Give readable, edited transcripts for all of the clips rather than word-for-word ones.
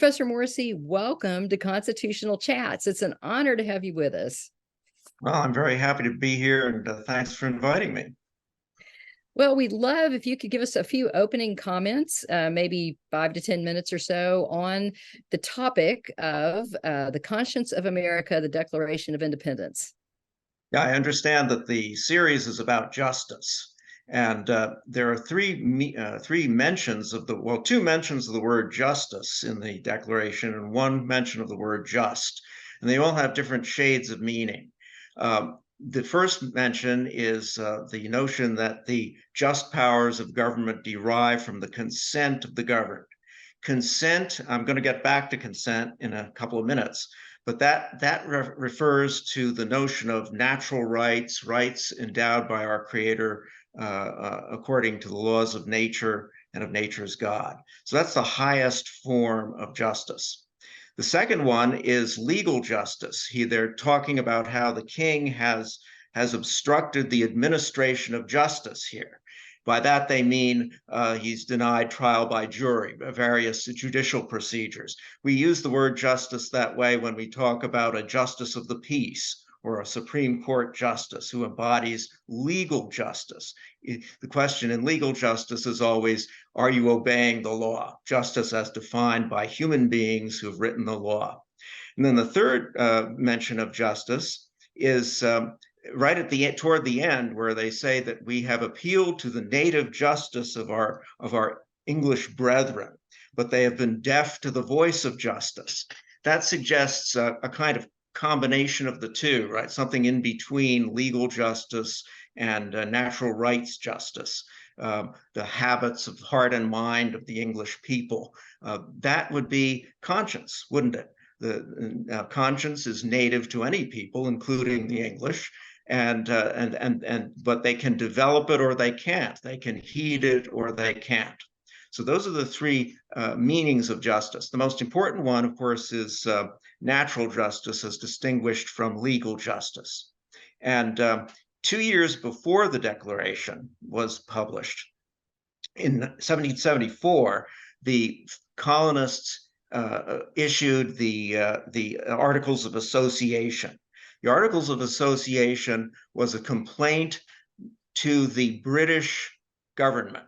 Professor Morrisey, welcome to Constitutional Chats. It's an honor to have you with us. Well, I'm very happy to be here, and thanks for inviting me. Well, we'd love if you could give us a few opening comments, maybe 5 to 10 minutes or so, on the topic of the conscience of America, the Declaration of Independence. Yeah, I understand that the series is about justice, and there are three mentions of two mentions of the word justice in the Declaration, and one mention of the word just, and they all have different shades of meaning. The first mention is the notion that the just powers of government derive from the consent of the governed. Consent, I'm going to get back to consent in a couple of minutes, but that refers to the notion of natural rights, rights endowed by our Creator according to the laws of nature and of nature's God. So that's the highest form of justice. The second one is legal justice. They're talking about how the king has obstructed the administration of justice here. By that, they mean he's denied trial by jury, various judicial procedures. We use the word justice that way when we talk about a justice of the peace or a Supreme Court justice who embodies legal justice. The question in legal justice is always, are you obeying the law? Justice as defined by human beings who have written the law. And then the third mention of justice is right at toward the end, where they say that we have appealed to the native justice of our English brethren, but they have been deaf to the voice of justice. That suggests a kind of combination of the two, right? Something in between legal justice and natural rights justice, the habits of heart and mind of the English people. That would be conscience, wouldn't it? The conscience is native to any people, including the English, but they can develop it or they can't. They can heed it or they can't. So those are the three meanings of justice. The most important one, of course, is natural justice as distinguished from legal justice. And 2 years before the Declaration was published, in 1774, the colonists issued the Articles of Association. The Articles of Association was a complaint to the British government.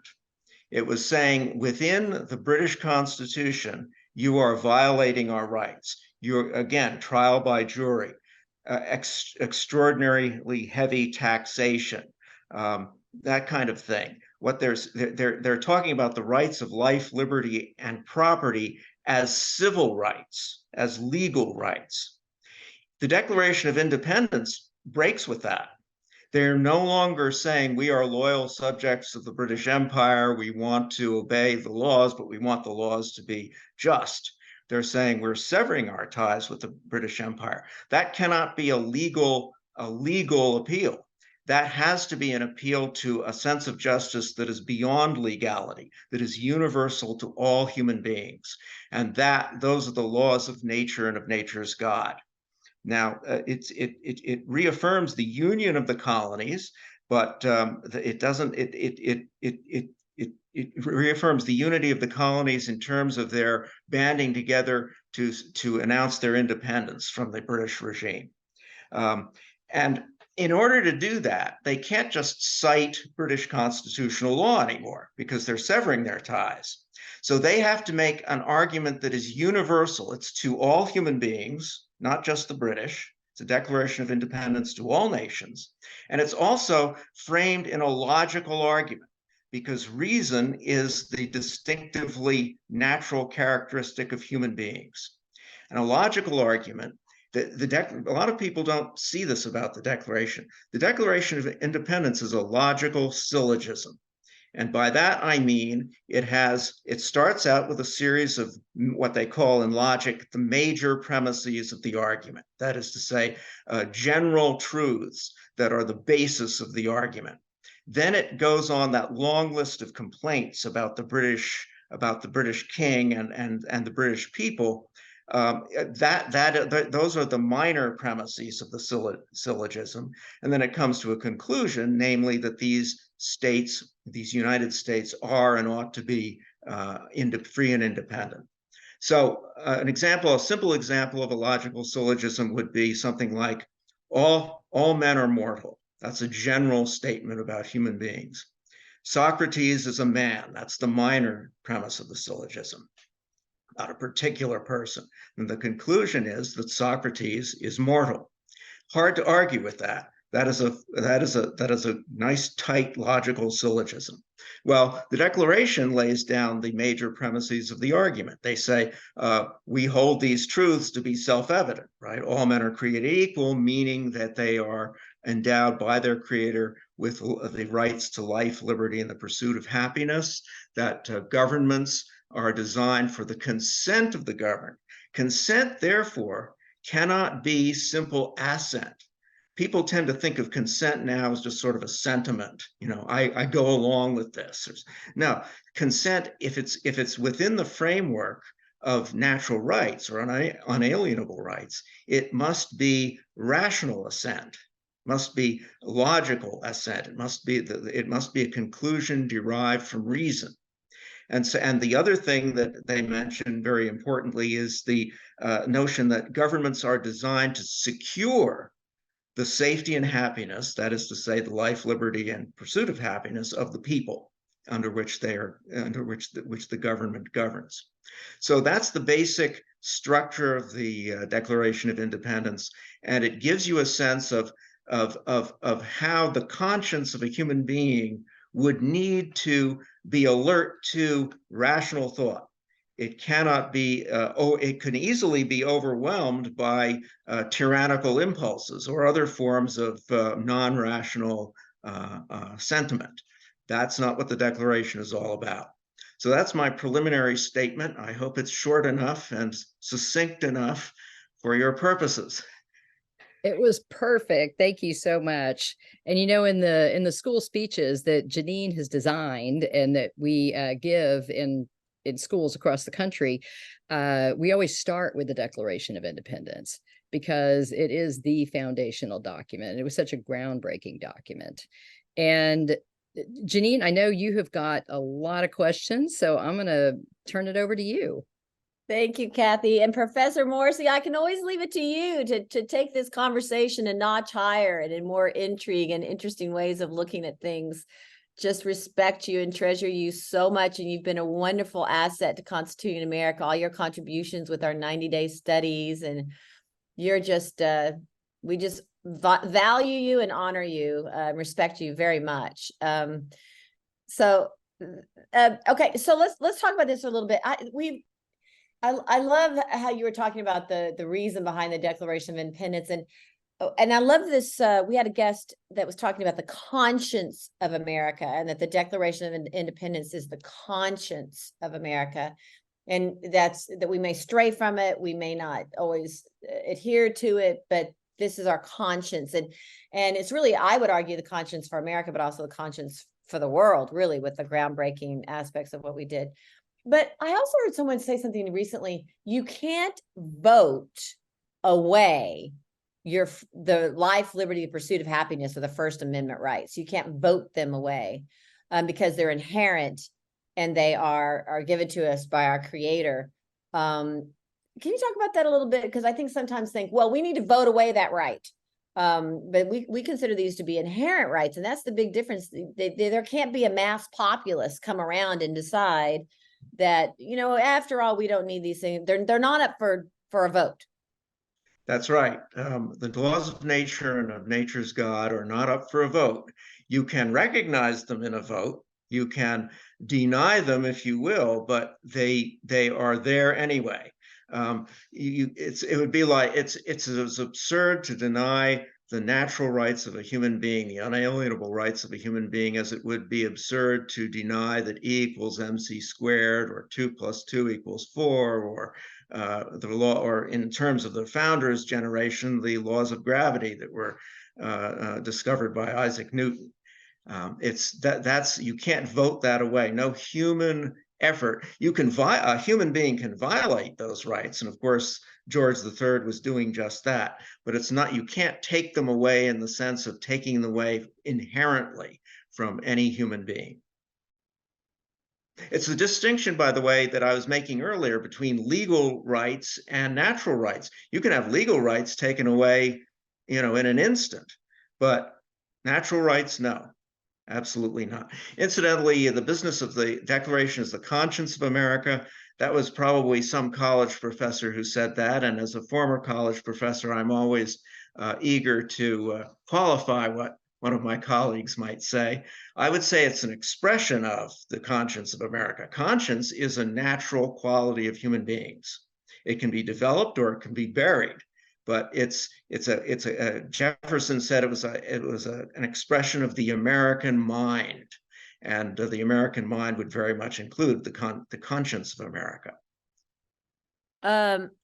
It was saying, within the British Constitution, you are violating our rights. You're, again, trial by jury, extraordinarily heavy taxation, that kind of thing. What they're talking about the rights of life, liberty, and property as civil rights, as legal rights. The Declaration of Independence breaks with that. They're no longer saying we are loyal subjects of the British Empire. We want to obey the laws, but we want the laws to be just. They're saying we're severing our ties with the British Empire. That cannot be a legal appeal. That has to be an appeal to a sense of justice that is beyond legality, that is universal to all human beings. And those are the laws of nature and of nature's God. Now, it reaffirms the union of the colonies, but it reaffirms the unity of the colonies in terms of their banding together to announce their independence from the British regime. And in order to do that, they can't just cite British constitutional law anymore because they're severing their ties. So they have to make an argument that is universal. It's to all human beings, not just the British. It's a Declaration of Independence to all nations. And it's also framed in a logical argument, because reason is the distinctively natural characteristic of human beings. And a logical argument, a lot of people don't see this about the Declaration. The Declaration of Independence is a logical syllogism. And by that, I mean, it starts out with a series of what they call in logic, the major premises of the argument. That is to say, general truths that are the basis of the argument. Then it goes on that long list of complaints about the British king and the British people. Those are the minor premises of the syllogism. And then it comes to a conclusion, namely that these United States, are and ought to be free and independent. So a simple example of a logical syllogism would be something like, all men are mortal. That's a general statement about human beings. Socrates is a man. That's the minor premise of the syllogism, about a particular person. And the conclusion is that Socrates is mortal. Hard to argue with that. That is a nice, tight, logical syllogism. Well, the Declaration lays down the major premises of the argument. They say, we hold these truths to be self-evident, right? All men are created equal, meaning that they are endowed by their creator with the rights to life, liberty, and the pursuit of happiness, that governments are designed for the consent of the governed. Consent, therefore, cannot be simple assent. People tend to think of consent now as just sort of a sentiment. I go along with this. No, consent, if it's within the framework of natural rights or unalienable rights, it must be rational assent, must be logical assent. It must be a conclusion derived from reason. And the other thing that they mention very importantly is the notion that governments are designed to secure the safety and happiness, that is to say, the life, liberty, and pursuit of happiness of the people under which the government governs. So that's the basic structure of the Declaration of Independence, and it gives you a sense of how the conscience of a human being would need to be alert to rational thought. It cannot be, it can easily be overwhelmed by tyrannical impulses or other forms of non-rational sentiment. That's not what the Declaration is all about. So that's my preliminary statement. I hope it's short enough and succinct enough for your purposes. It was perfect. Thank you so much. And in the school speeches that Janine has designed and that we give in schools across the country, we always start with the Declaration of Independence because it is the foundational document. It was such a groundbreaking document. And Janine, I know you have got a lot of questions, so I'm going to turn it over to you. Thank you, Kathy. And Professor Morrisey, I can always leave it to you to take this conversation a notch higher and in more intrigue and interesting ways of looking at things. Just respect you and treasure you so much. And you've been a wonderful asset to Constituting America, all your contributions with our 90-day studies. And you're just, we just value you and honor you, respect you very much. Okay, so let's talk about this a little bit. I love how you were talking about the reason behind the Declaration of Independence, and I love this. We had a guest that was talking about the conscience of America, and that the Declaration of Independence is the conscience of America, and that we may stray from it, we may not always adhere to it, but this is our conscience, and it's really, I would argue, the conscience for America, but also the conscience for the world, really, with the groundbreaking aspects of what we did. But I also heard someone say something recently: you can't vote away the life, liberty, the pursuit of happiness, or the First Amendment rights. You can't vote them away because they're inherent and they are given to us by our Creator. Can you talk about that a little bit? Because I think sometimes well, we need to vote away that right. But we consider these to be inherent rights, and that's the big difference. There can't be a mass populace come around and decide that, after all, we don't need these things. They're not up for a vote. That's right. The laws of nature and of nature's God are not up for a vote. You can recognize them in a vote. You can deny them if you will, but they are there anyway. It would be like it's as absurd to deny the natural rights of a human being, the unalienable rights of a human being, as it would be absurd to deny that E equals MC squared, or 2 + 2 = 4, or the law, or in terms of the founders' generation, the laws of gravity that were discovered by Isaac Newton. You can't vote that away. No human effort. A human being can violate those rights, and of course George III was doing just that. But it's not. You can't take them away in the sense of taking them away inherently from any human being. It's the distinction, by the way, that I was making earlier between legal rights and natural rights. You can have legal rights taken away, in an instant, but natural rights, no, absolutely not. Incidentally, the business of the Declaration is the conscience of America. That was probably some college professor who said that. And as a former college professor, I'm always eager to qualify what one of my colleagues might say. I would say it's an expression of the conscience of America. Conscience is a natural quality of human beings. It can be developed or it can be buried, but Jefferson said it was an expression of the American mind, and the American mind would very much include the conscience of America.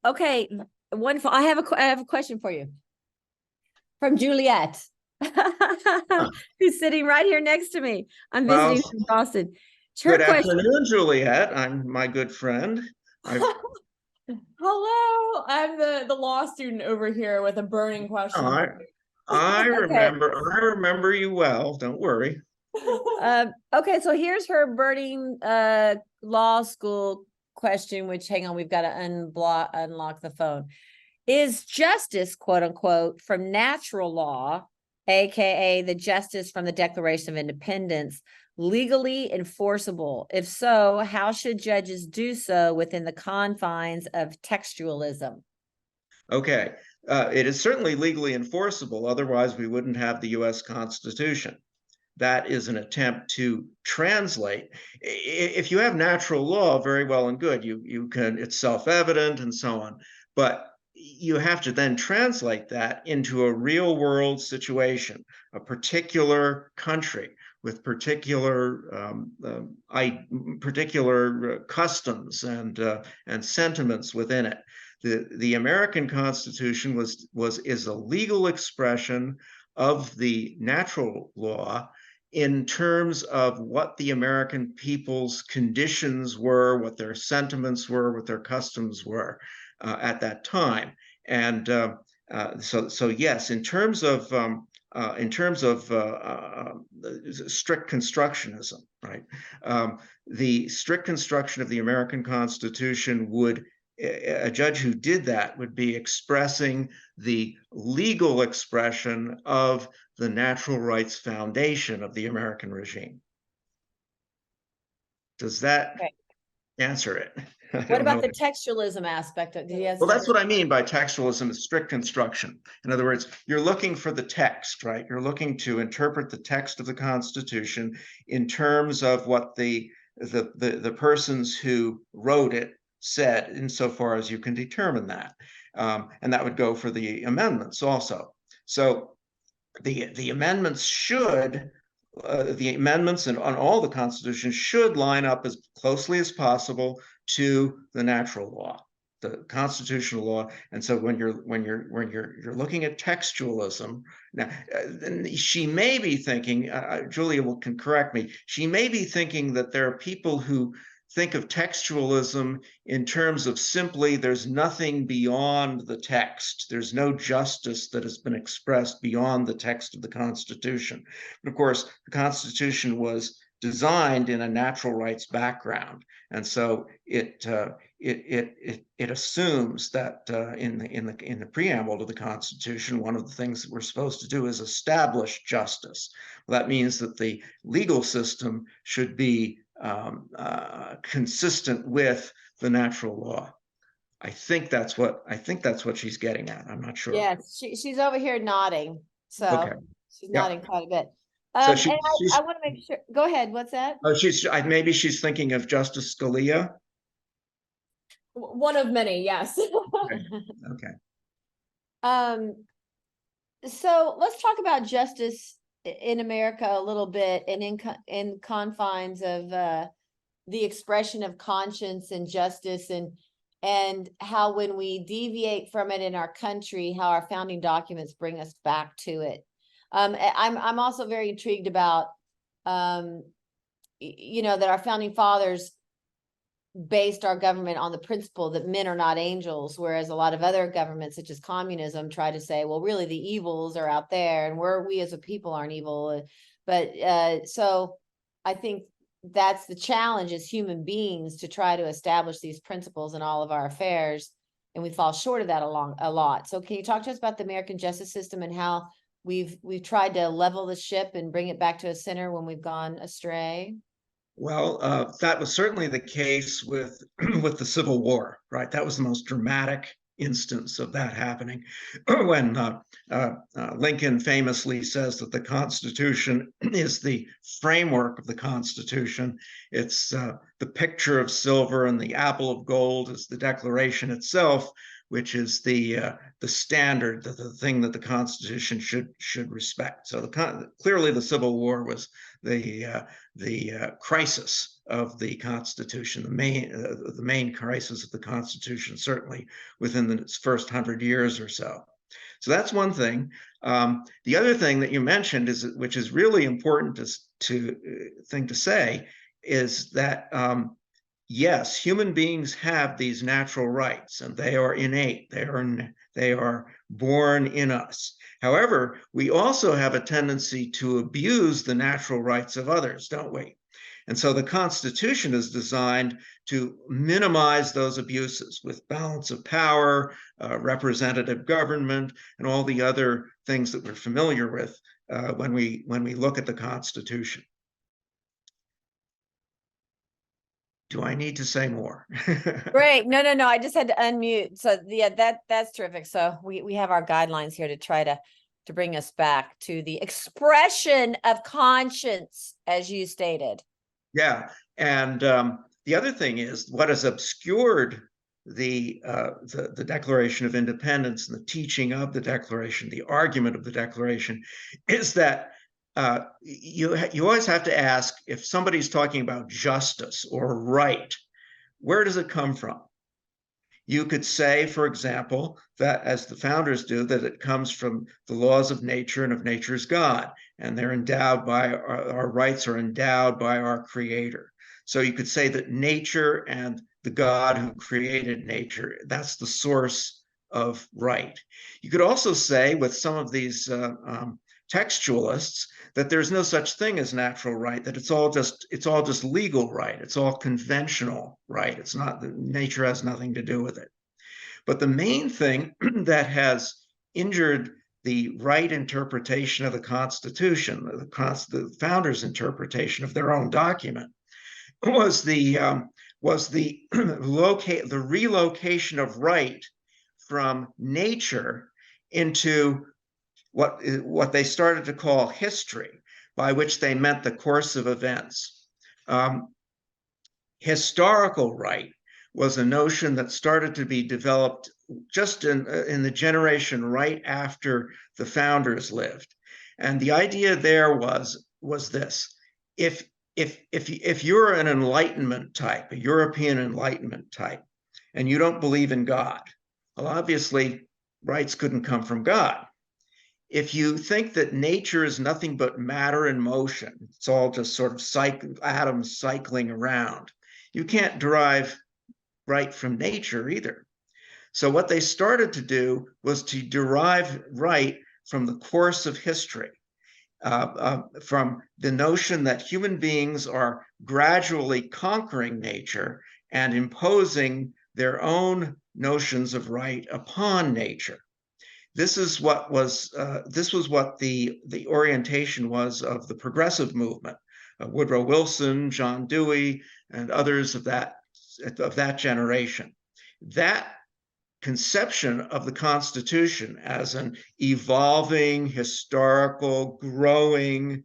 Okay, wonderful. I have a question for you from Juliet, who's sitting right here next to me. I'm visiting from Boston. Good afternoon, Juliet. I'm my good friend. Hello, I'm the law student over here with a burning question. I remember you well. Don't worry. Okay, so here's her burning law school question, which, hang on, we've got to unlock the phone. Is justice, quote unquote, from natural law, aka the justice from the Declaration of Independence, legally enforceable? If so, how should judges do so within the confines of textualism? Okay, it is certainly legally enforceable. Otherwise, we wouldn't have the U.S. Constitution. That is an attempt to translate. If you have natural law, very well and good. You can, it's self-evident and so on. But you have to then translate that into a real world situation, a particular country with particular customs and sentiments within it. The American Constitution is a legal expression of the natural law in terms of what the American people's conditions were, what their sentiments were, what their customs were at that time. And so yes, in terms of strict constructionism, right? The strict construction of the American Constitution would, a judge who did that would be expressing the legal expression of the natural rights foundation of the American regime. Does that answer it? What about the textualism aspect of it? Well, that's what I mean by textualism, is strict construction. In other words, you're looking for the text, right? You're looking to interpret the text of the Constitution in terms of what the persons who wrote it said, insofar as you can determine that. And that would go for the amendments also. So the amendments should, the amendments on all the Constitution should line up as closely as possible to the natural law, the constitutional law. And so when you're looking at textualism, now she may be thinking, Julia can correct me, she may be thinking that there are people who think of textualism in terms of simply there's nothing beyond the text. There's no justice that has been expressed beyond the text of the Constitution. And of course, the Constitution was designed in a natural rights background, and so it assumes that in the preamble to the Constitution, one of the things that we're supposed to do is establish justice. Well, that means that the legal system should be consistent with the natural law. I think that's what she's getting at. I'm not sure. Yes, she's over here nodding, so okay. She's nodding quite a bit. So I want to make sure. Go ahead. What's that? Oh, maybe she's thinking of Justice Scalia. One of many, yes. Okay. So let's talk about justice in America a little bit, and in confines of the expression of conscience and justice, and how when we deviate from it in our country, how our founding documents bring us back to it. I'm also very intrigued about that our founding fathers based our government on the principle that men are not angels, whereas a lot of other governments, such as communism, try to say, well, really the evils are out there, and we as a people aren't evil. But so I think that's the challenge as human beings, to try to establish these principles in all of our affairs. And we fall short of that a lot. So can you talk to us about the American justice system and how we've tried to level the ship and bring it back to a center when we've gone astray? Well, that was certainly the case with with the Civil War, right? That was the most dramatic instance of that happening, when Lincoln famously says that the Constitution is the framework of the Constitution. It's the picture of silver, and the apple of gold is the Declaration itself, which is the standard, the thing that the Constitution should respect. So clearly, the Civil War was the crisis of the Constitution, the main crisis of the Constitution, certainly within its first 100 years or so. So that's one thing. The other thing that you mentioned which is really important to say, is that yes, human beings have these natural rights, and they are innate. They are born in us. However, we also have a tendency to abuse the natural rights of others, don't we? And so the Constitution is designed to minimize those abuses with balance of power, representative government, and all the other things that we're familiar with when we look at the Constitution. Do I need to say more? Great. No. I just had to unmute. So yeah, that's terrific. So we have our guidelines here to try to bring us back to the expression of conscience, as you stated. Yeah, and the other thing is, what has obscured the Declaration of Independence and the teaching of the Declaration, the argument of the Declaration, is that you always have to ask, if somebody's talking about justice or right, where does it come from? You could say, for example, that, as the founders do, that it comes from the laws of nature and of nature's God, and they're endowed by our rights are endowed by our Creator. So you could say that nature and the God who created nature, that's the source of right. You could also say, with some of these textualists, that there's no such thing as natural right, that it's all just legal right, it's all conventional right. It's not, nature has nothing to do with it. But the main thing that has injured the right interpretation of the Constitution, the founders' interpretation of their own document, was the relocation of right from nature into what they started to call history, by which they meant the course of events. Historical right was a notion that started to be developed just in the generation right after the founders lived. And the idea there was this: if you're an Enlightenment type, a European Enlightenment type, and you don't believe in God, well, obviously rights couldn't come from God. If you think that nature is nothing but matter in motion, it's all just sort of atoms cycling around, you can't derive right from nature either. So what they started to do was to derive right from the course of history, from the notion that human beings are gradually conquering nature and imposing their own notions of right upon nature. This was what the orientation was of the progressive movement, Woodrow Wilson, John Dewey, and others of that generation. That conception of the Constitution as an evolving, historical, growing,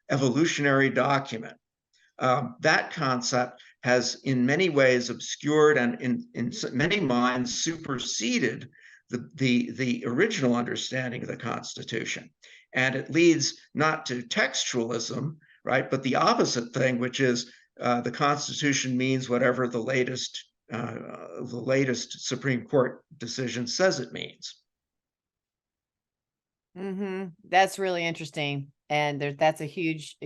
evolutionary document, that concept has in many ways obscured and in many minds superseded the original understanding of the Constitution. And it leads not to textualism, right, but the opposite thing, which is the Constitution means whatever the latest Supreme Court decision says it means. That's really interesting, and that's a huge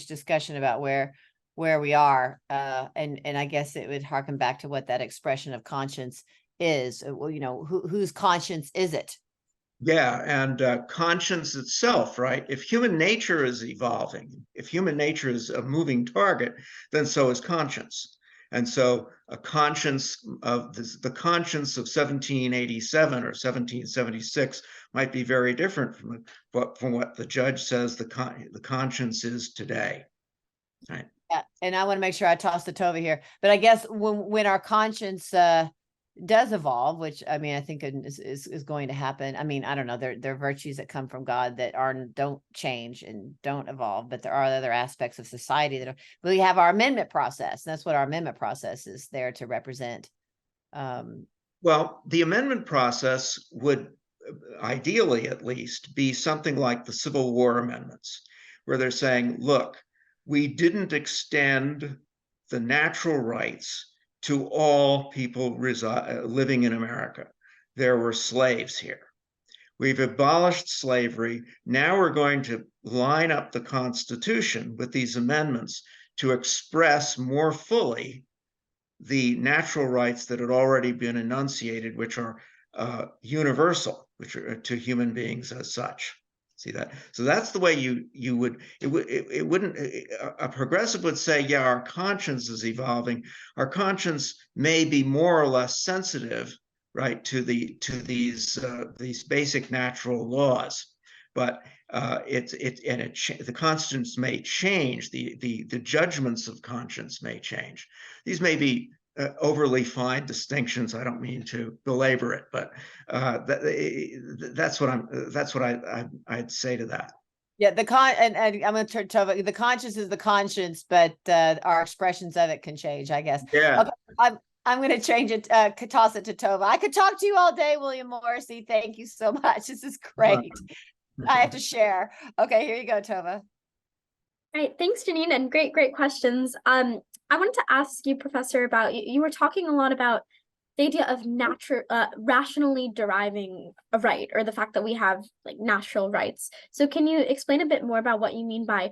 discussion about where we are, and I guess it would harken back to what that expression of conscience is. Well, whose conscience is it? Yeah, and conscience itself, right? If human nature is evolving, if human nature is a moving target, then so is conscience. And so a conscience of this, the conscience of 1787 or 1776 might be very different from what the judge says the conscience is today. Right. Yeah, and I want to make sure I toss the Tova here, but I guess when our conscience does evolve, which I mean I think is going to happen. I mean, I don't know, there are virtues that come from God that don't change and don't evolve, but there are other aspects of society that we have our amendment process. And that's what our amendment process is there to represent. Well, the amendment process would ideally at least be something like the Civil War amendments, where they're saying, look, we didn't extend the natural rights to all people living in America. There were slaves here. We've abolished slavery. Now we're going to line up the Constitution with these amendments to express more fully the natural rights that had already been enunciated, which are universal, which are to human beings as such. See that? So that's the way you would, it wouldn't, a progressive would say, yeah, our conscience is evolving. Our conscience may be more or less sensitive, right, to these basic natural laws, but the conscience may change. The judgments of conscience may change. These may be overly fine distinctions. I don't mean to belabor it, but that's what I'd say to that. Yeah, and I'm going to turn to the conscience is the conscience, but our expressions of it can change, I guess. Yeah. Okay, I'm going to change it, toss it to Tova. I could talk to you all day, William Morrisey. Thank you so much. This is great. I have to share. Okay, here you go, Tova. All right, thanks, Janine, and great questions. I wanted to ask you, Professor, about you were talking a lot about the idea of rationally deriving a right, or the fact that we have like natural rights. So can you explain a bit more about what you mean by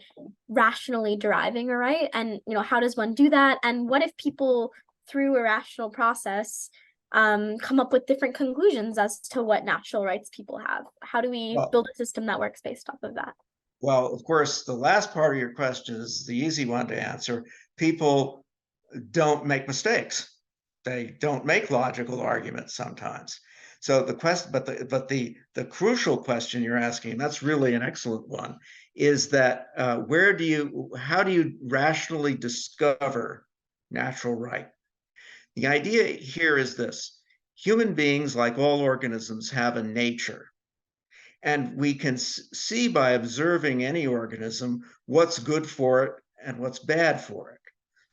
rationally deriving a right, and how does one do that? And what if people through a rational process come up with different conclusions as to what natural rights people have? How do we build a system that works based off of that? Well, of course, the last part of your question is the easy one to answer. People don't make mistakes. They don't make logical arguments sometimes. So the question, but the crucial question you're asking, and that's really an excellent one, is that how do you rationally discover natural right? The idea here is this: human beings, like all organisms, have a nature. And we can see by observing any organism what's good for it and what's bad for it.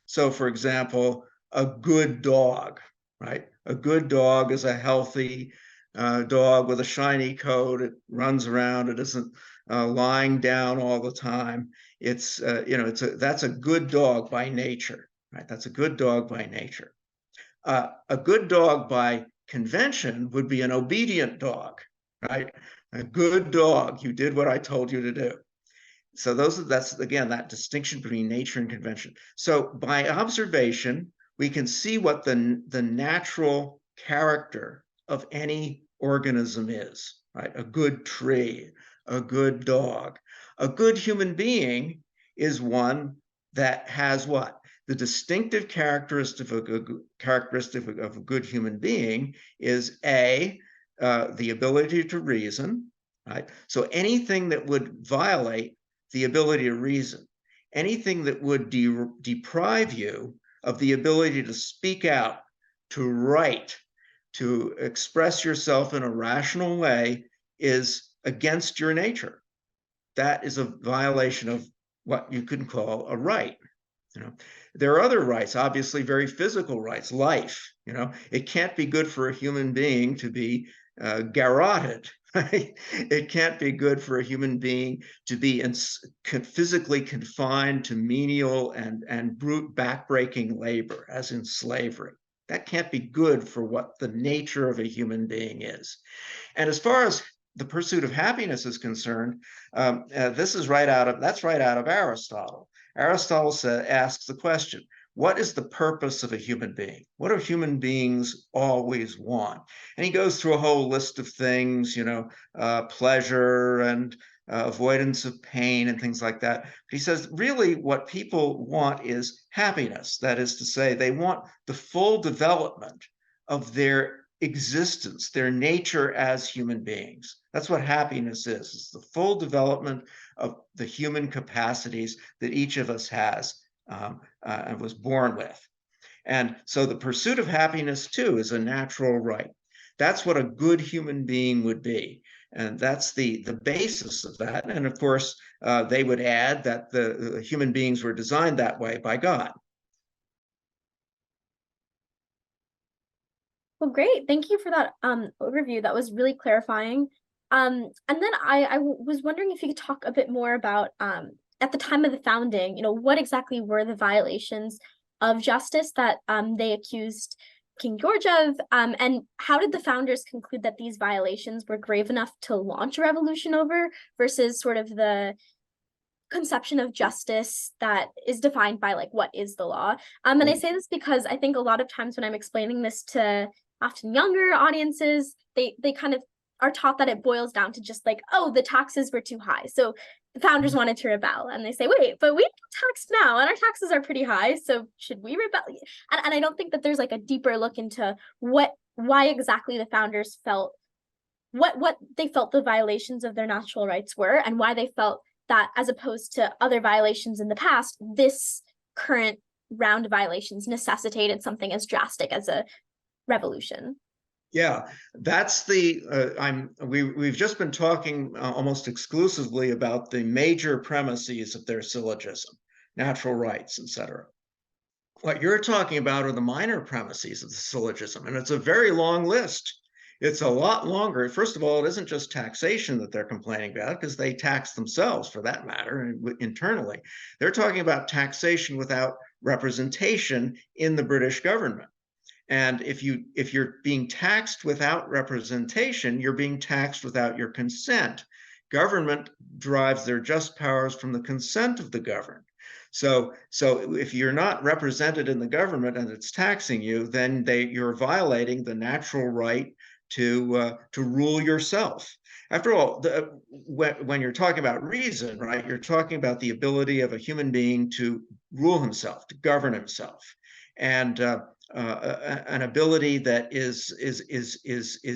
So, for example, a good dog, right? A good dog is a healthy dog with a shiny coat. It runs around. It isn't lying down all the time. That's a good dog by nature, right? That's a good dog by nature. A good dog by convention would be an obedient dog, right? A good dog, you did what I told you to do. So that's again, that distinction between nature and convention. So by observation, we can see what the natural character of any organism is, right? A good tree, a good dog. A good human being is one that has what? The distinctive characteristic of a good human being is the ability to reason, right? So anything that would violate the ability to reason, anything that would deprive you of the ability to speak out, to write, to express yourself in a rational way is against your nature. That is a violation of what you could call a right. There are other rights, obviously very physical rights, life. It can't be good for a human being to be garroted. Right? It can't be good for a human being to be physically confined to menial and brute backbreaking labor, as in slavery. That can't be good for what the nature of a human being is. And as far as the pursuit of happiness is concerned, that's right out of Aristotle. Aristotle asks the question, what is the purpose of a human being? What do human beings always want? And he goes through a whole list of things, pleasure and avoidance of pain and things like that. But he says, really, what people want is happiness. That is to say, they want the full development of their existence, their nature as human beings. That's what happiness is. It's the full development of the human capacities that each of us has and was born with. And so the pursuit of happiness, too, is a natural right. That's what a good human being would be. And that's the basis of that. And of course, they would add that the human beings were designed that way by God. Well, great. Thank you for that overview. That was really clarifying. And then I was wondering if you could talk a bit more about at the time of the founding, what exactly were the violations of justice that they accused King George of, and how did the founders conclude that these violations were grave enough to launch a revolution over versus sort of the conception of justice that is defined by like what is the law? And I say this because I think a lot of times when I'm explaining this to often younger audiences, they kind of are taught that it boils down to just like, oh, the taxes were too high, so the founders wanted to rebel. And they say, wait, but we get taxed now and our taxes are pretty high, so should we rebel? And I don't think that there's like a deeper look into why exactly the founders felt what they felt the violations of their natural rights were, and why they felt that, as opposed to other violations in the past, this current round of violations necessitated something as drastic as a revolution. Yeah, that's we've just been talking almost exclusively about the major premises of their syllogism, natural rights, etc. What you're talking about are the minor premises of the syllogism, and it's a very long list. It's a lot longer. First of all, it isn't just taxation that they're complaining about, because they tax themselves, for that matter, internally. They're talking about taxation without representation in the British government. And if you're being taxed without representation, you're being taxed without your consent. Government derives their just powers from the consent of the governed. So if you're not represented in the government and it's taxing you, then you're violating the natural right to rule yourself. After all, when you're talking about reason, right, you're talking about the ability of a human being to rule himself, to govern himself, and an ability that is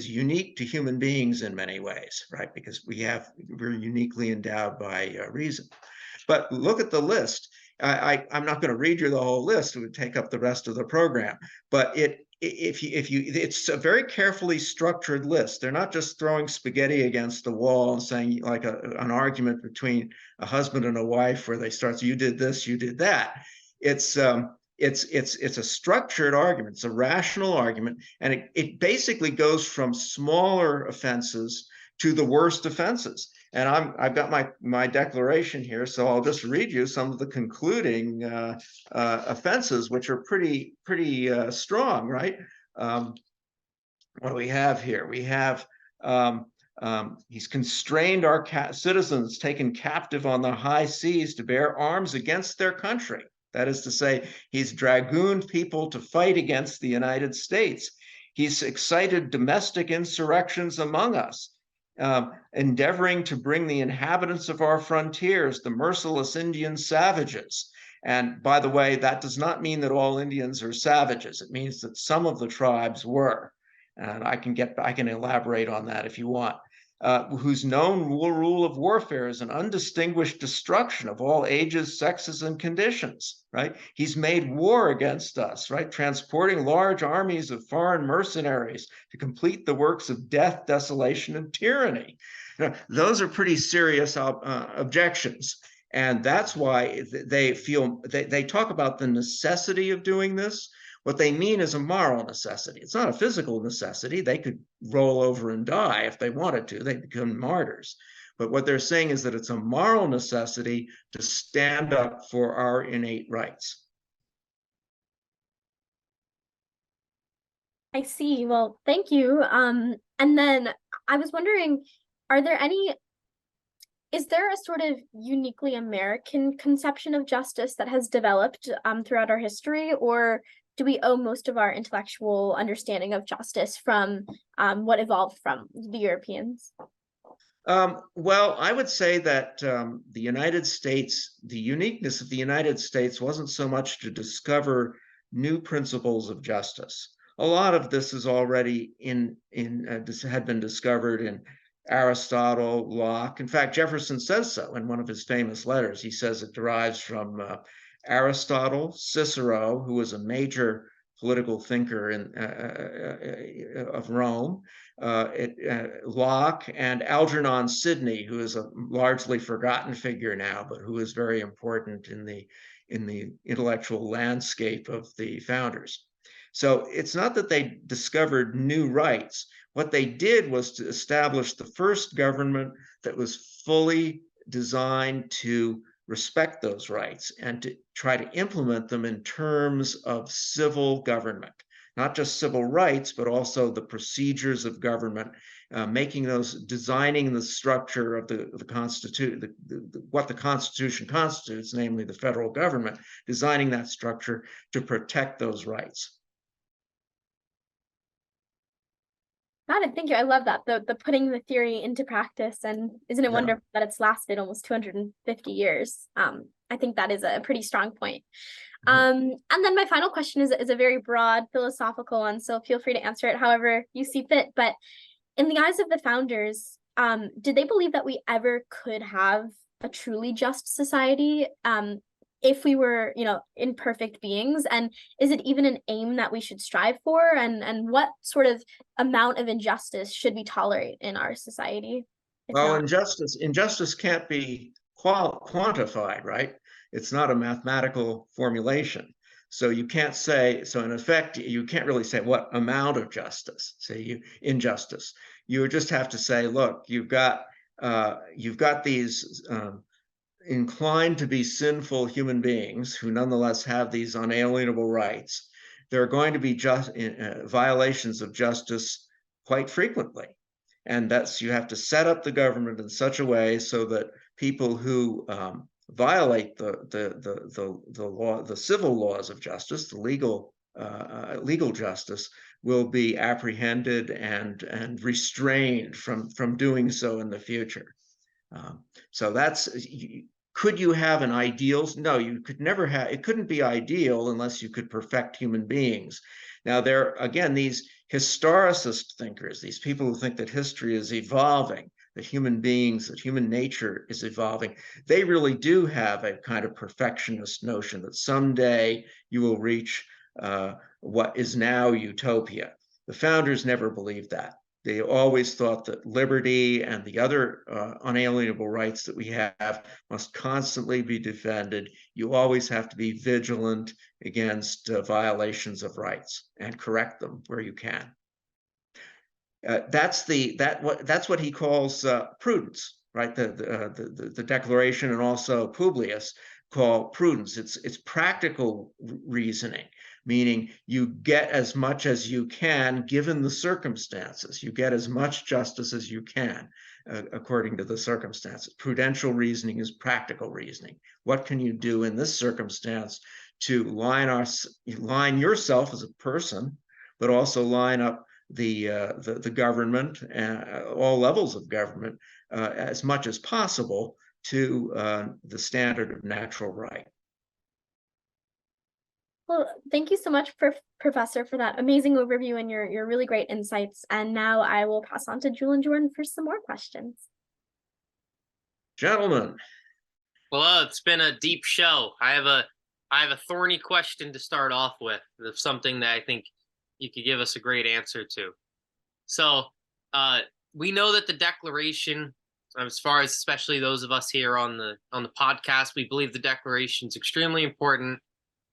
unique to human beings in many ways, right? Because we're uniquely endowed by reason. But look at the list. I'm not going to read you the whole list; it would take up the rest of the program. But it's a very carefully structured list. They're not just throwing spaghetti against the wall and saying like an argument between a husband and a wife where they start, so you did this, you did that. It's a structured argument. It's a rational argument, and it basically goes from smaller offenses to the worst offenses. And I've got my declaration here, so I'll just read you some of the concluding offenses, which are pretty strong, right? What do we have here? We have he's constrained our citizens taken captive on the high seas to bear arms against their country. That is to say, he's dragooned people to fight against the United States. He's excited domestic insurrections among us, endeavoring to bring the inhabitants of our frontiers, the merciless Indian savages. And by the way, that does not mean that all Indians are savages. It means that some of the tribes were. And I can elaborate on that if you want. Whose known rule of warfare is an undistinguished destruction of all ages, sexes, and conditions, right? He's made war against us, right? Transporting large armies of foreign mercenaries to complete the works of death, desolation, and tyranny. Those are pretty serious objections. And that's why they talk about the necessity of doing this. What they mean is a moral necessity. It's not a physical necessity. They could roll over and die if they wanted to. They become martyrs. But what they're saying is that it's a moral necessity to stand up for our innate rights. I see. Well, thank you. And then I was wondering, are there any is there a sort of uniquely American conception of justice that has developed throughout our history, or do we owe most of our intellectual understanding of justice from what evolved from the Europeans? Well, I would say that the United States, the uniqueness of the United States wasn't so much to discover new principles of justice. A lot of this is already had been discovered in Aristotle, Locke. In fact, Jefferson says so in one of his famous letters. He says it derives from Aristotle, Cicero, who was a major political thinker of Rome, Locke, and Algernon Sidney, who is a largely forgotten figure now, but who is very important in the intellectual landscape of the founders. So it's not that they discovered new rights. What they did was to establish the first government that was fully designed to respect those rights and to try to implement them in terms of civil government, not just civil rights, but also the procedures of government, designing the structure of the Constitution, what the Constitution constitutes, namely the federal government, designing that structure to protect those rights. Got it. Thank you. I love that. The putting the theory into practice, and isn't it wonderful that it's lasted almost 250 years? I think that is a pretty strong point. And then my final question is a very broad philosophical one, so feel free to answer it however you see fit. But in the eyes of the founders, did they believe that we ever could have a truly just society? If we were, imperfect beings, and is it even an aim that we should strive for? And what sort of amount of injustice should we tolerate in our society? Well, injustice can't be quantified, right? It's not a mathematical formulation. So you can't say, so in effect, you can't really say what amount of justice, injustice. You just have to say, look, you've got these inclined to be sinful human beings who nonetheless have these unalienable rights. There are going to be violations of justice quite frequently. And you have to set up the government in such a way so that people who violate the law, the civil laws of justice, the legal justice, will be apprehended and restrained from doing so in the future. So could you have an ideal? No, you could never have. It couldn't be ideal unless you could perfect human beings. Now, again, these historicist thinkers, these people who think that history is evolving, that human nature is evolving, they really do have a kind of perfectionist notion that someday you will reach what is now utopia. The founders never believed that. They always thought that liberty and the other unalienable rights that we have must constantly be defended. You always have to be vigilant against violations of rights and correct them where you can. That's what he calls prudence, right? The Declaration and also Publius call prudence. It's practical reasoning, meaning you get as much as you can given the circumstances. You get as much justice as you can according to the circumstances. Prudential reasoning is practical reasoning. What can you do in this circumstance to line yourself as a person, but also line up the government, all levels of government, as much as possible to the standard of natural right. Well, thank you so much, Professor, for that amazing overview and your really great insights. And now I will pass on to Jewel and Jordan for some more questions. Gentlemen. Well, it's been a deep show. I have a thorny question to start off with, of something that I think you could give us a great answer to. So we know that the Declaration, as far as especially those of us here on the podcast, we believe the Declaration is extremely important,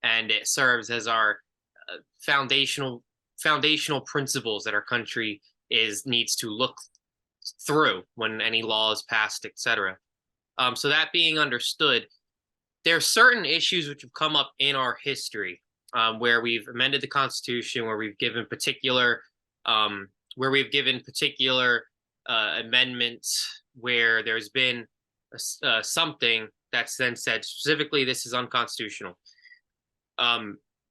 and it serves as our foundational principles that our country needs to look through when any law is passed, etc. So that being understood, there are certain issues which have come up in our history where we've amended the Constitution, where we've given particular amendments, where there's been something that's then said specifically this is unconstitutional.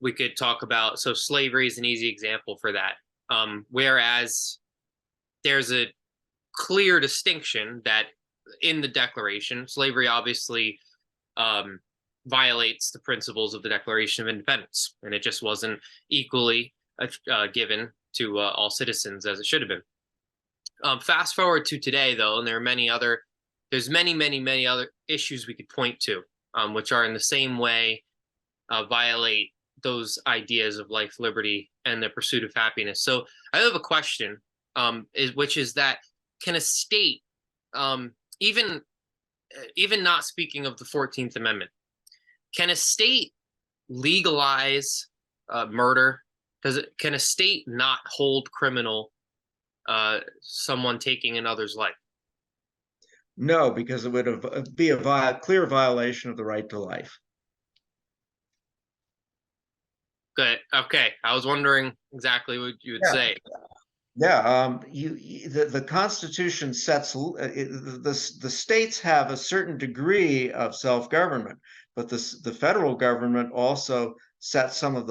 We could talk about, so slavery is an easy example for that. Whereas there's a clear distinction that in the Declaration, slavery obviously violates the principles of the Declaration of Independence, and it just wasn't equally given to all citizens as it should have been. Fast forward to today, though, and there are there's many other issues we could point to, which are in the same way violate those ideas of life, liberty, and the pursuit of happiness. So I have a question, which is that can a state, even not speaking of the 14th Amendment, can a state legalize murder? Can a state not hold criminal someone taking another's life? No, because it would be a clear violation of the right to life. Good. Okay. I was wondering exactly what you would say. Yeah, the Constitution sets the states have a certain degree of self-government, but the federal government also sets some of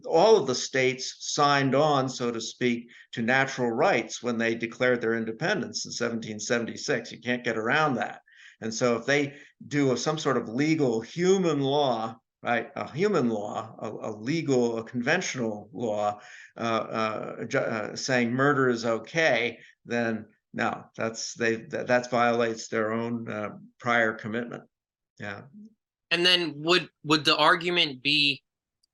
all of the states signed on, so to speak, to natural rights when they declared their independence in 1776. You can't get around that. And so if they do some sort of legal human law, right, a human law, a legal, a conventional law, saying murder is okay, then no, that violates their own prior commitment. Yeah. And then would the argument be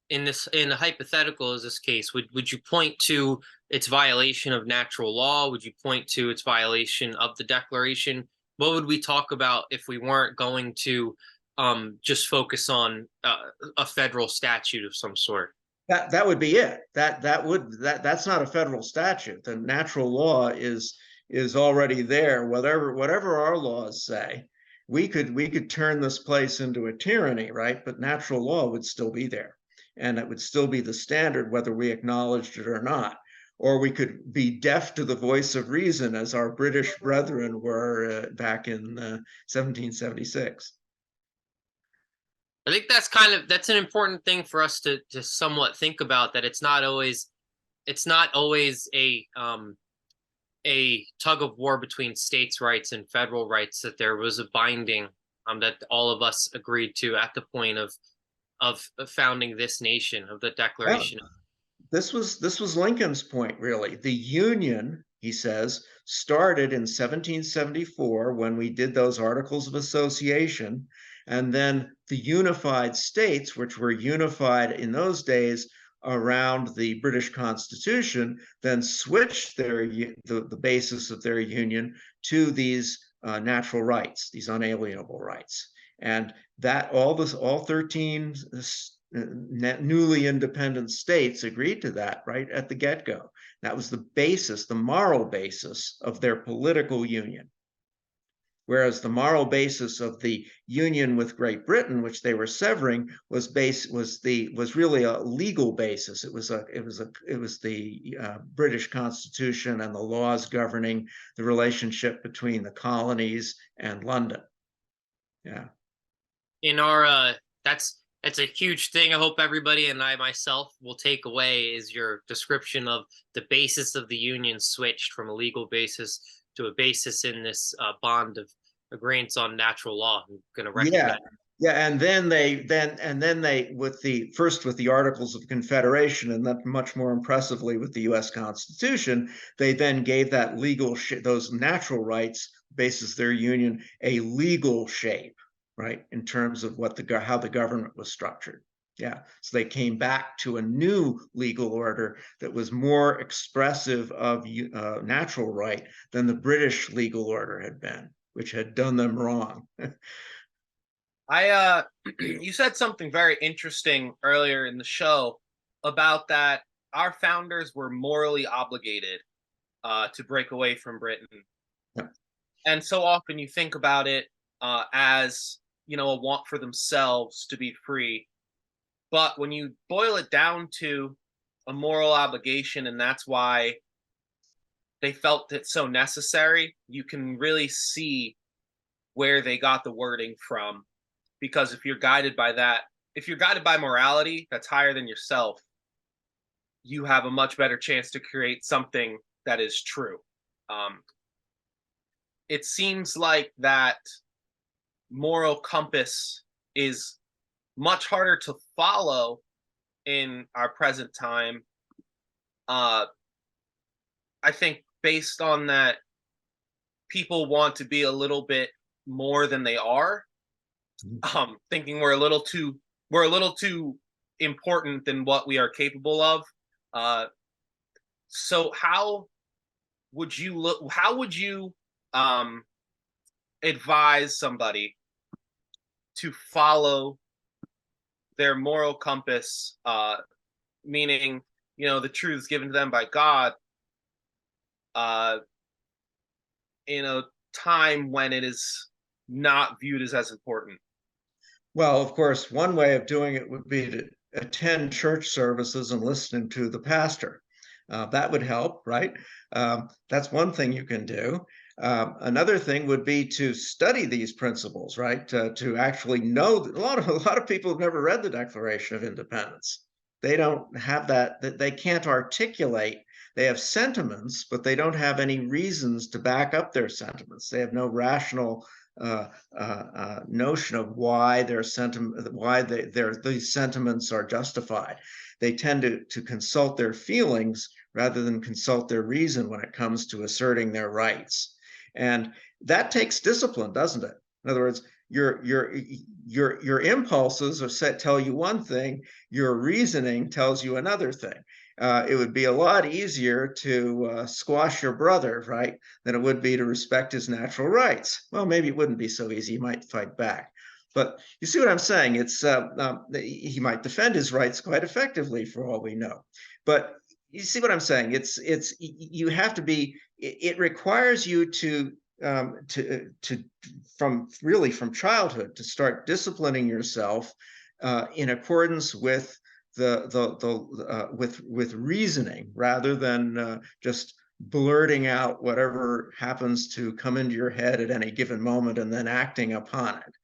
in a hypothetical as this case, would you point to its violation of natural law? Would you point to its violation of the Declaration? What would we talk about if we weren't going to just focus on a federal statute of some sort? That would be it. That's not a federal statute. The natural law is already there. Whatever our laws say, we could turn this place into a tyranny, right? But natural law would still be there, and it would still be the standard whether we acknowledged it or not. Or we could be deaf to the voice of reason, as our British brethren were back in 1776. I think that's an important thing for us to somewhat think about, that it's not always a tug of war between states' rights and federal rights, that there was a binding that all of us agreed to at the point of founding this nation, of the Declaration. Yeah. This was Lincoln's point, really. The Union, he says, started in 1774 when we did those Articles of Association, and then the unified states, which were unified in those days around the British Constitution, then switched the basis of their union to these natural rights, these unalienable rights, and that all 13 newly independent states agreed to that right at the get-go. That was the basis, the moral basis of their political union. Whereas the moral basis of the union with Great Britain, which they were severing, was really a legal basis. It was the British Constitution and the laws governing the relationship between the colonies and London. Yeah. In our that's a huge thing. I hope everybody and I myself will take away is your description of the basis of the union switched from a legal basis to a basis in this bond of agreements on natural law. I'm going to recognize. Yeah, and then they with the Articles of Confederation, and then much more impressively with the U.S. Constitution, they then gave that those natural rights, basis their union, a legal shape, right, in terms of how the government was structured. Yeah, so they came back to a new legal order that was more expressive of natural right than the British legal order had been, which had done them wrong. You said something very interesting earlier in the show about that our founders were morally obligated to break away from Britain. Yeah. And so often you think about it as, a want for themselves to be free. But when you boil it down to a moral obligation, and that's why they felt it so necessary, you can really see where they got the wording from, because if you're guided by that, if you're guided by morality that's higher than yourself, you have a much better chance to create something that is true. It seems like that moral compass is much harder to follow in our present time. I think based on that, people want to be a little bit more than they are, thinking we're a little too important than what we are capable of. So how would you advise somebody to follow their moral compass, meaning, the truths given to them by God, in a time when it is not viewed as important? Well, of course, one way of doing it would be to attend church services and listen to the pastor. That would help, right? That's one thing you can do. Another thing would be to study these principles, right? To actually know that a lot of people have never read the Declaration of Independence. They don't have that they can't articulate. They have sentiments, but they don't have any reasons to back up their sentiments. They have no rational notion of why these sentiments are justified. They tend to consult their feelings rather than consult their reason when it comes to asserting their rights. And that takes discipline, doesn't it? In other words, your impulses tell you one thing, your reasoning tells you another thing. It would be a lot easier to squash your brother, right, than it would be to respect his natural rights. Well, maybe it wouldn't be so easy. He might fight back. But you see what I'm saying? It's he might defend his rights quite effectively for all we know. But you see what I'm saying? It's you have to be. It requires you to from childhood to start disciplining yourself in accordance with with reasoning rather than just blurting out whatever happens to come into your head at any given moment and then acting upon it.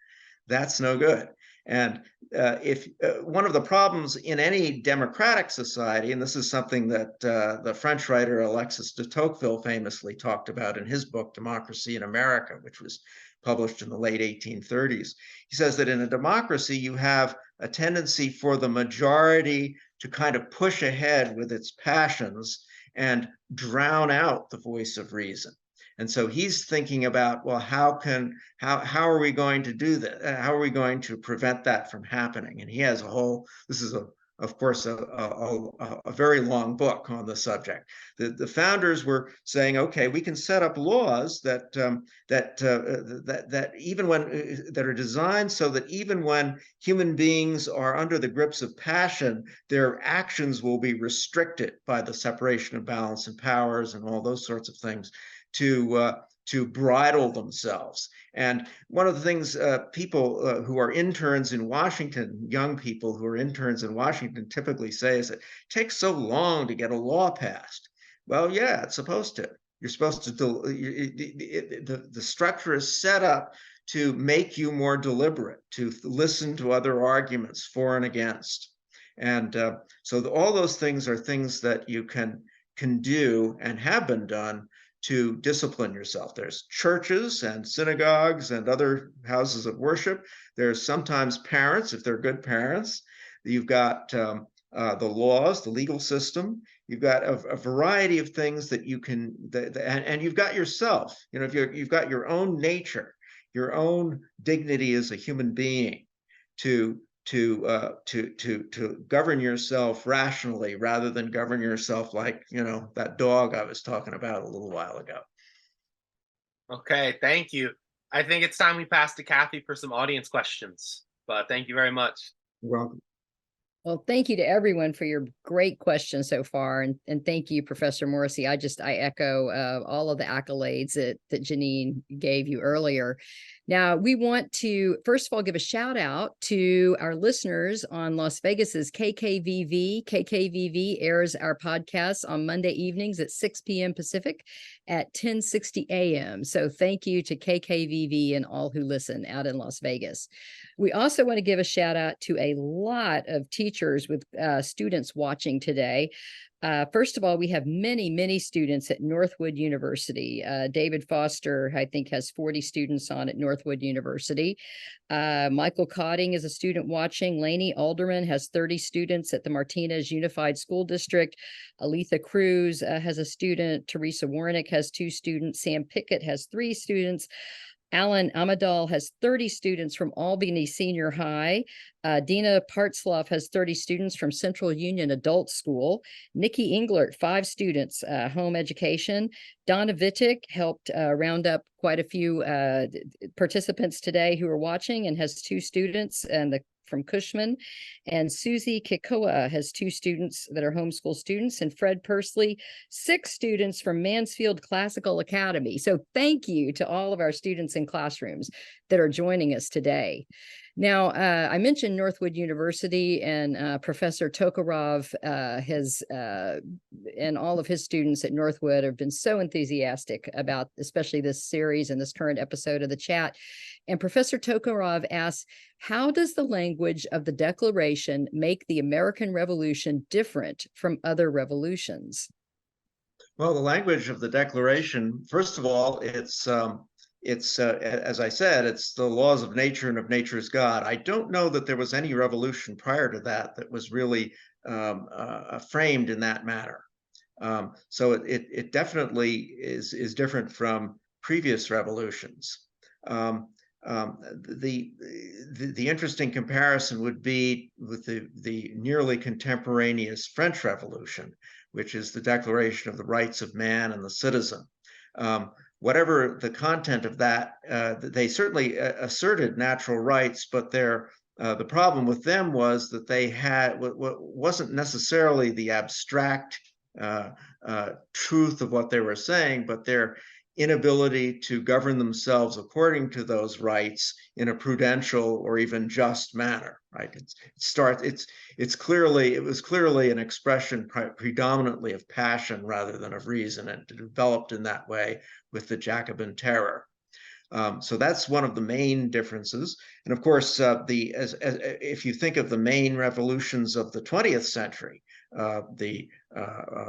That's no good. And if one of the problems in any democratic society, and this is something that the French writer Alexis de Tocqueville famously talked about in his book, Democracy in America, which was published in the late 1830s. He says that in a democracy, you have a tendency for the majority to kind of push ahead with its passions and drown out the voice of reason. And so he's thinking about, well, how are we going to do that? How are we going to prevent that from happening? And he has this is of course, a very long book on the subject. The founders were saying, okay, we can set up laws that even when that are designed so that even when human beings are under the grips of passion, their actions will be restricted by the separation of balance and powers and all those sorts of things to bridle themselves. And one of the things people who are interns in Washington, young people who are interns in Washington typically say is that it takes so long to get a law passed. Well, yeah, it's supposed to. You're supposed to the structure is set up to make you more deliberate, to listen to other arguments for and against. And so all those things are things that you can do and have been done to discipline yourself. There's churches and synagogues and other houses of worship. There's sometimes parents, if they're good parents. You've got the laws, the legal system. You've got a variety of things that you can, and you've got yourself. You've got your own nature, your own dignity as a human being to govern yourself rationally rather than govern yourself like, that dog I was talking about a little while ago. Okay, thank you. I think it's time we pass to Kathy for some audience questions, but thank you very much. You're welcome. Well, thank you to everyone for your great questions so far. And thank you, Professor Morrisey. I echo all of the accolades that Janine gave you earlier. Now, we want to, first of all, give a shout out to our listeners on Las Vegas's KKVV. KKVV airs our podcast on Monday evenings at 6 p.m. Pacific at 10:60 a.m. So thank you to KKVV and all who listen out in Las Vegas. We also want to give a shout out to a lot of teachers with students watching today. First of all, we have many students at Northwood University. David Foster, I think, has 40 students on at Northwood University. Michael Cotting is a student watching. Laney Alderman has 30 students at the Martinez Unified School District. Aletha Cruz has a student. Teresa Warnick has 2 students. Sam Pickett has 3 students. Alan Amadal has 30 students from Albany Senior High. Dina Partzloff has 30 students from Central Union Adult School. Nikki Englert, 5 students, home education. Donna Vittick helped round up quite a few participants today who are watching and has 2 students from Cushman. And Susie Kikoa has 2 students that are homeschool students, and Fred Pursley, 6 students from Mansfield Classical Academy. So thank you to all of our students in classrooms that are joining us today. Now, I mentioned Northwood University, and Professor Tokarov and all of his students at Northwood have been so enthusiastic about especially this series and this current episode of the chat. And Professor Tokarov asks, how does the language of the Declaration make the American Revolution different from other revolutions? Well, the language of the Declaration, first of all, it's as I said, it's the laws of nature and of nature's God. I don't know that there was any revolution prior to that was really framed in that manner. So it definitely is different from previous revolutions. The interesting comparison would be with the nearly contemporaneous French Revolution, which is the Declaration of the Rights of Man and the Citizen. Whatever the content of that, they certainly asserted natural rights, but the problem with them was that they had what wasn't necessarily the abstract truth of what they were saying, but their inability to govern themselves according to those rights in a prudential or even just manner. Right? It was clearly an expression predominantly of passion rather than of reason, and it developed in that way with the Jacobin Terror. So that's one of the main differences. And of course, if you think of the main revolutions of the 20th century, the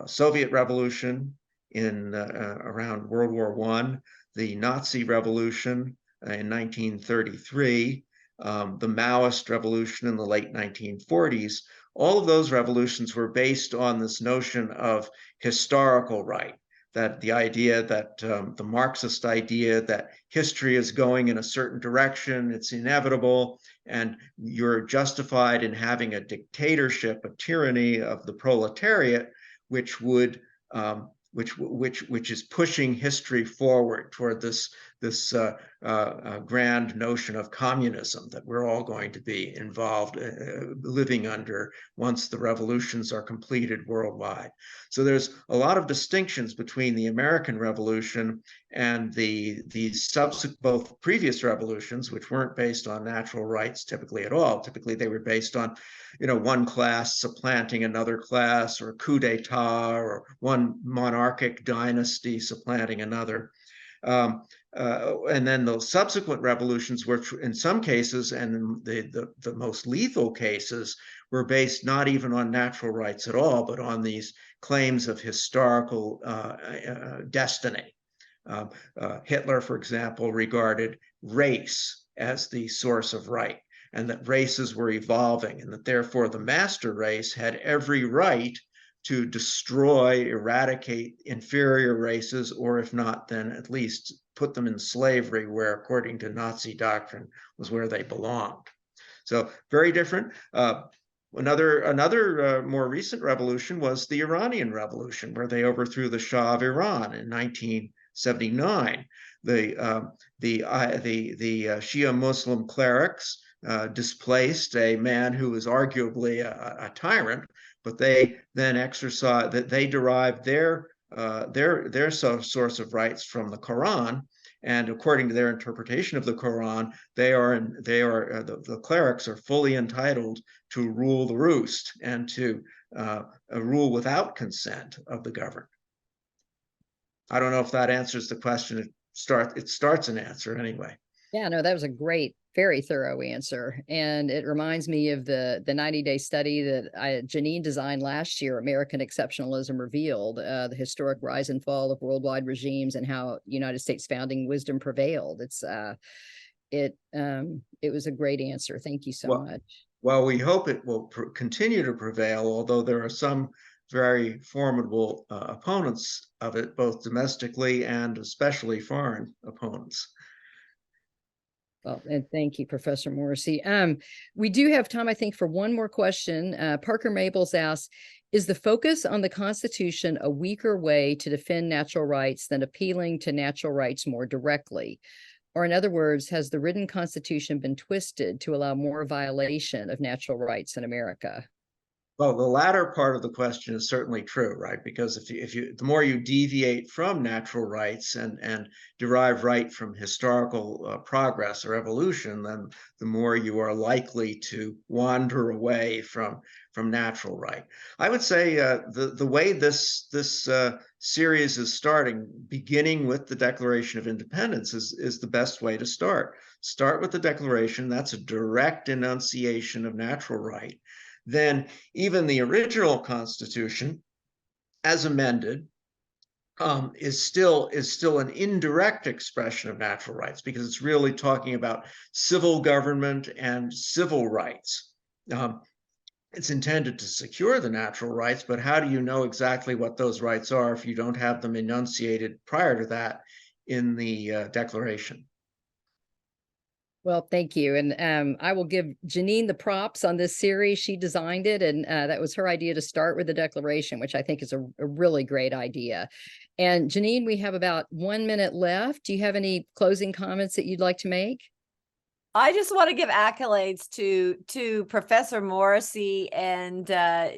Soviet Revolution in around World War I, the Nazi Revolution in 1933, the Maoist Revolution in the late 1940s, all of those revolutions were based on this notion of historical right. That the idea that the Marxist idea that history is going in a certain direction, it's inevitable, and you're justified in having a dictatorship, a tyranny of the proletariat, which is pushing history forward toward this grand notion of communism that we're all going to be involved living under once the revolutions are completed worldwide. So there's a lot of distinctions between the American Revolution and the subsequent both previous revolutions, which weren't based on natural rights typically at all. Typically they were based on one class supplanting another class, or a coup d'etat, or one monarchic dynasty supplanting another. And then the subsequent revolutions, which in some cases, and the most lethal cases, were based not even on natural rights at all, but on these claims of historical destiny. Hitler, for example, regarded race as the source of right, and that races were evolving, and that therefore the master race had every right to destroy, eradicate inferior races, or if not, then at least put them in slavery, where, according to Nazi doctrine, was where they belonged. So very different. Another more recent revolution was the Iranian Revolution, where they overthrew the Shah of Iran in 1979. The Shia Muslim clerics displaced a man who was arguably a tyrant, but they then exercised that they derived their source of rights from the Quran. And according to their interpretation of the Quran, the clerics are fully entitled to rule the roost and to rule without consent of the governed. I don't know if that answers the question. It starts an answer anyway. Yeah, no, that was a great, very thorough answer. And it reminds me of the 90-day study that Janine designed last year, American Exceptionalism Revealed, the historic rise and fall of worldwide regimes and how United States founding wisdom prevailed. It was a great answer. Thank you so much. Well, we hope it will continue to prevail, although there are some very formidable opponents of it, both domestically and especially foreign opponents. Well, and thank you, Professor Morrisey. We do have time, I think, for one more question. Parker Maples asks, is the focus on the Constitution a weaker way to defend natural rights than appealing to natural rights more directly? Or in other words, has the written Constitution been twisted to allow more violation of natural rights in America? Well, the latter part of the question is certainly true, right? Because the more you deviate from natural rights and derive right from historical progress or evolution, then the more you are likely to wander away from natural right. I would say the way this series is starting, beginning with the Declaration of Independence, is the best way to start. Start with the Declaration. That's a direct enunciation of natural right. Then even the original Constitution, as amended, is still an indirect expression of natural rights, because it's really talking about civil government and civil rights. It's intended to secure the natural rights, but how do you know exactly what those rights are if you don't have them enunciated prior to that in the Declaration? Well, thank you. And I will give Janine the props on this series. She designed it, and that was her idea to start with the Declaration, which I think is a really great idea. And Janine, we have about 1 minute left. Do you have any closing comments that you'd like to make? I just want to give accolades to Professor Morrisey, and I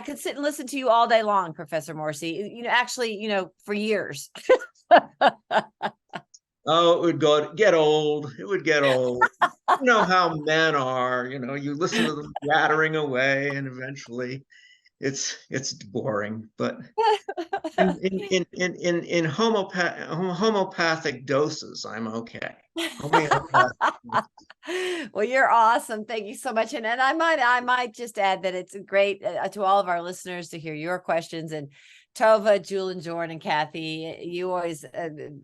could sit and listen to you all day long, Professor Morrisey. Actually, for years. Oh, it would get old. It would get old. You know how men are. You listen to them yattering away, and eventually, it's boring. But in homeopathic doses, I'm okay. Well, you're awesome. Thank you so much. And I might just add that it's great to all of our listeners to hear your questions. And Tova, Julie, Jordan, and Kathy, you always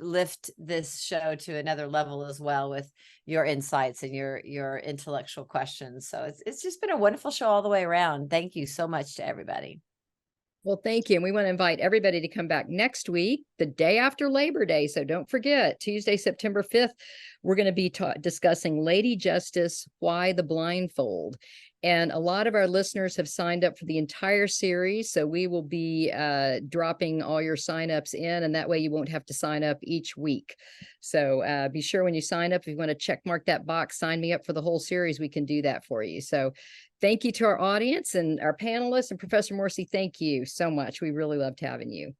lift this show to another level as well with your insights and your intellectual questions. So it's just been a wonderful show all the way around. Thank you so much to everybody. Well, thank you. And we want to invite everybody to come back next week, the day after Labor Day. So don't forget, Tuesday, September 5th, we're going to be discussing Lady Justice, Why the Blindfold. And a lot of our listeners have signed up for the entire series. So we will be dropping all your signups in, and that way you won't have to sign up each week. So be sure when you sign up, if you want to check mark that box, sign me up for the whole series, we can do that for you. So thank you to our audience and our panelists, and Professor Morrisey, thank you so much. We really loved having you.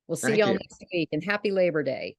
We'll see y'all next week, and happy Labor Day.